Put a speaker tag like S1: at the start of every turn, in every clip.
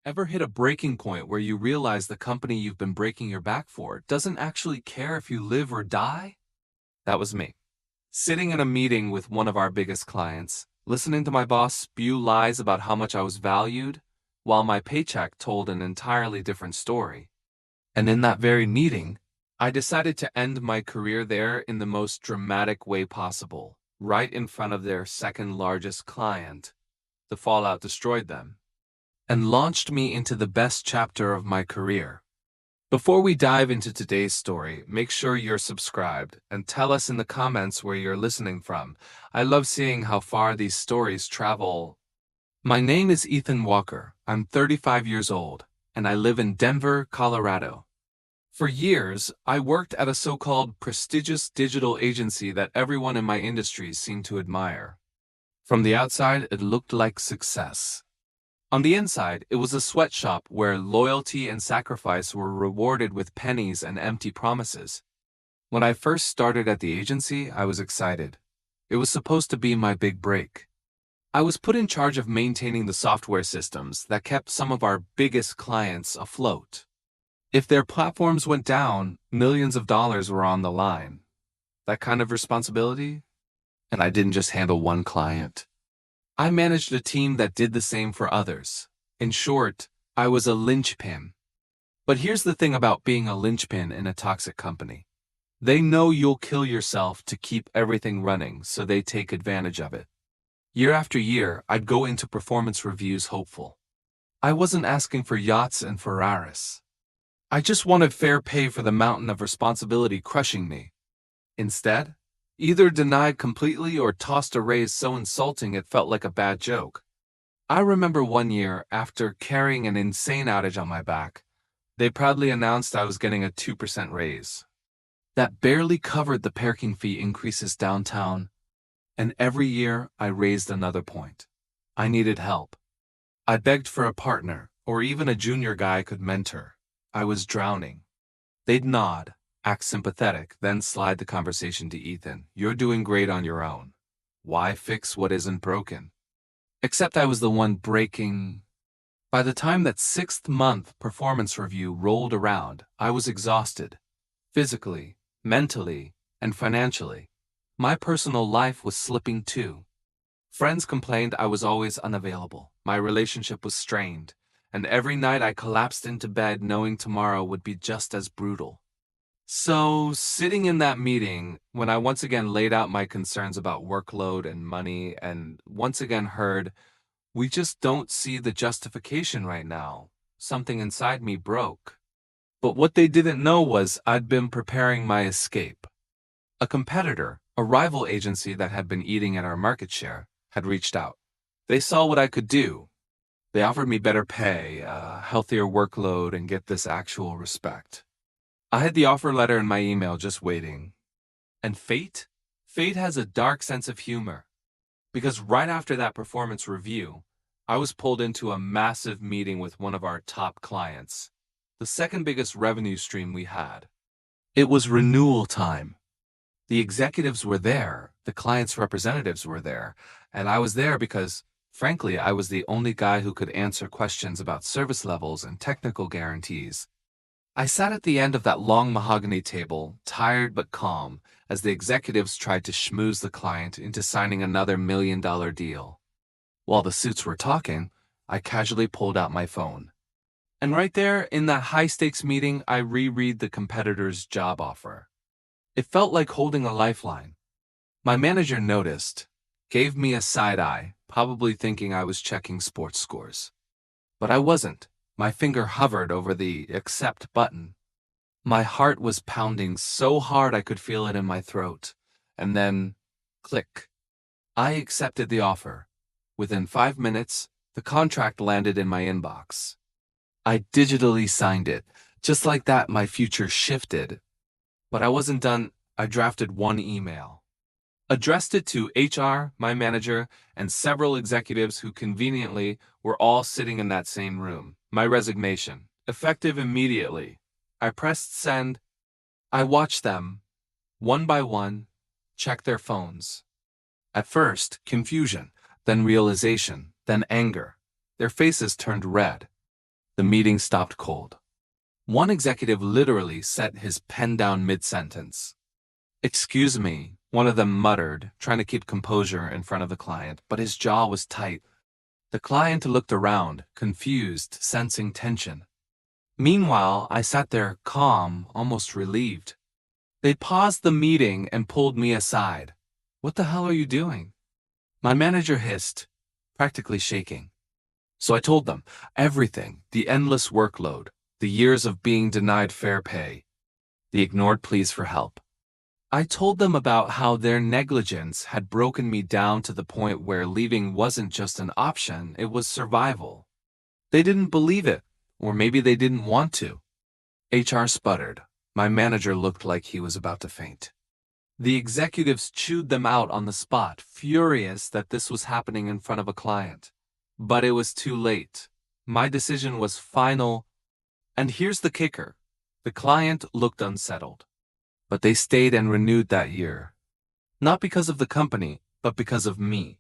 S1: Ever hit a breaking point where you realize the company you've been breaking your back for doesn't actually care if you live or die? That was me. Sitting in a meeting with one of our biggest clients, listening to my boss spew lies about how much I was valued, while my paycheck told an entirely different story. And in that very meeting, I decided to end my career there in the most dramatic way possible, right in front of their second largest client. The fallout destroyed them and launched me into the best chapter of my career. Before we dive into today's story, make sure you're subscribed and tell us in the comments where you're listening from. I love seeing how far these stories travel. My name is Ethan Walker. I'm 35 years old, and I live in Denver, Colorado. For years, I worked at a so-called prestigious digital agency that everyone in my industry seemed to admire. From the outside, it looked like success. On the inside, it was a sweatshop where loyalty and sacrifice were rewarded with pennies and empty promises. When I first started at the agency, I was excited. It was supposed to be my big break. I was put in charge of maintaining the software systems that kept some of our biggest clients afloat. If their platforms went down, millions of dollars were on the line. That kind of responsibility? And I didn't just handle one client. I managed a team that did the same for others. In short, I was a linchpin. But here's the thing about being a linchpin in a toxic company. They know you'll kill yourself to keep everything running, so they take advantage of it. Year after year, I'd go into performance reviews hopeful. I wasn't asking for yachts and Ferraris. I just wanted fair pay for the mountain of responsibility crushing me. Instead, either denied completely or tossed a raise so insulting it felt like a bad joke. I remember one year, after carrying an insane outage on my back, they proudly announced I was getting a 2% raise. That barely covered the parking fee increases downtown, and every year I raised another point. I needed help. I begged for a partner, or even a junior guy I could mentor. I was drowning. They'd nod, act sympathetic, then slide the conversation to Ethan. You're doing great on your own. Why fix what isn't broken? Except I was the one breaking. By the time that sixth month performance review rolled around, I was exhausted. Physically, mentally, and financially. My personal life was slipping too. Friends complained I was always unavailable. My relationship was strained, and every night I collapsed into bed knowing tomorrow would be just as brutal. So, sitting in that meeting, when I once again laid out my concerns about workload and money, and once again heard, we just don't see the justification right now, something inside me broke. But what they didn't know was I'd been preparing my escape. A competitor, a rival agency that had been eating at our market share, had reached out. They saw what I could do. They offered me better pay, a healthier workload, and get this actual respect. I had the offer letter in my email just waiting. And fate? Fate has a dark sense of humor. Because right after that performance review, I was pulled into a massive meeting with one of our top clients, the second biggest revenue stream we had. It was renewal time. The executives were there, the client's representatives were there, and I was there because, frankly, I was the only guy who could answer questions about service levels and technical guarantees. I sat at the end of that long mahogany table, tired but calm, as the executives tried to schmooze the client into signing another $1 million deal. While the suits were talking, I casually pulled out my phone. And right there, in that high-stakes meeting, I reread the competitor's job offer. It felt like holding a lifeline. My manager noticed, gave me a side eye, probably thinking I was checking sports scores. But I wasn't. My finger hovered over the accept button. My heart was pounding so hard I could feel it in my throat. And then, click. I accepted the offer. Within 5 minutes, the contract landed in my inbox. I digitally signed it. Just like that, my future shifted. But I wasn't done. I drafted one email. Addressed it to HR, my manager, and several executives who conveniently were all sitting in that same room. My resignation, effective immediately. I pressed send. I watched them, one by one, check their phones. At first, confusion, then realization, then anger. Their faces turned red. The meeting stopped cold. One executive literally set his pen down mid-sentence. "Excuse me," one of them muttered, trying to keep composure in front of the client, but his jaw was tight. The client looked around, confused, sensing tension. Meanwhile, I sat there, calm, almost relieved. They paused the meeting and pulled me aside. "What the hell are you doing?" My manager hissed, practically shaking. So I told them everything: the endless workload, the years of being denied fair pay, the ignored pleas for help. I told them about how their negligence had broken me down to the point where leaving wasn't just an option, it was survival. They didn't believe it, or maybe they didn't want to. HR sputtered. My manager looked like he was about to faint. The executives chewed them out on the spot, furious that this was happening in front of a client. But it was too late. My decision was final. And here's the kicker. The client looked unsettled. But they stayed and renewed that year. Not because of the company, but because of me.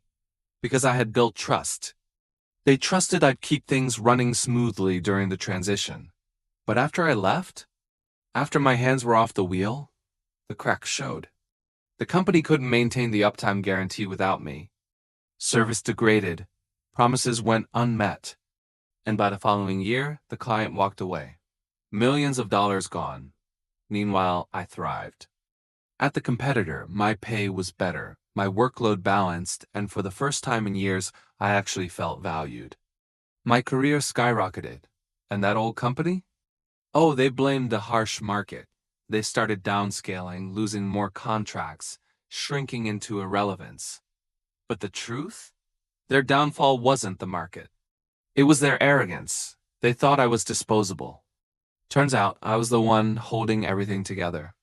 S1: Because I had built trust. They trusted I'd keep things running smoothly during the transition. But after I left, after my hands were off the wheel, the cracks showed. The company couldn't maintain the uptime guarantee without me. Service degraded. Promises went unmet. And by the following year, the client walked away. Millions of dollars gone. Meanwhile, I thrived. At the competitor, my pay was better, my workload balanced, and for the first time in years, I actually felt valued. My career skyrocketed. And that old company? Oh, they blamed the harsh market. They started downscaling, losing more contracts, shrinking into irrelevance. But the truth? Their downfall wasn't the market. It was their arrogance. They thought I was disposable. Turns out I was the one holding everything together.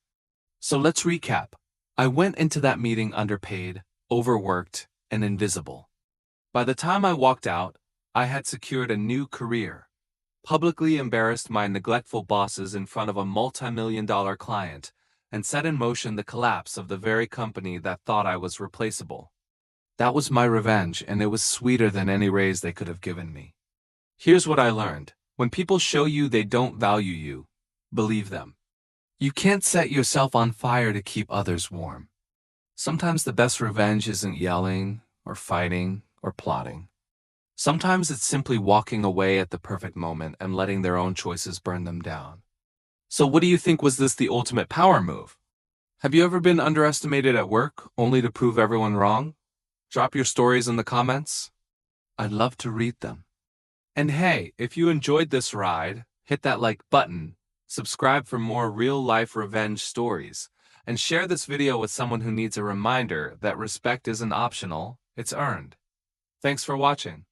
S1: So let's recap. I went into that meeting underpaid, overworked, and invisible. By the time I walked out, I had secured a new career, publicly embarrassed my neglectful bosses in front of a multi-million-dollar client, and set in motion the collapse of the very company that thought I was replaceable. That was my revenge, and it was sweeter than any raise they could have given me. Here's what I learned. When people show you they don't value you, believe them. You can't set yourself on fire to keep others warm. Sometimes the best revenge isn't yelling, or fighting, or plotting. Sometimes it's simply walking away at the perfect moment and letting their own choices burn them down. So what do you think? Was this the ultimate power move? Have you ever been underestimated at work, only to prove everyone wrong? Drop your stories in the comments. I'd love to read them. And hey, if you enjoyed this ride, hit that like button, subscribe for more real-life revenge stories, and share this video with someone who needs a reminder that respect isn't optional, it's earned. Thanks for watching.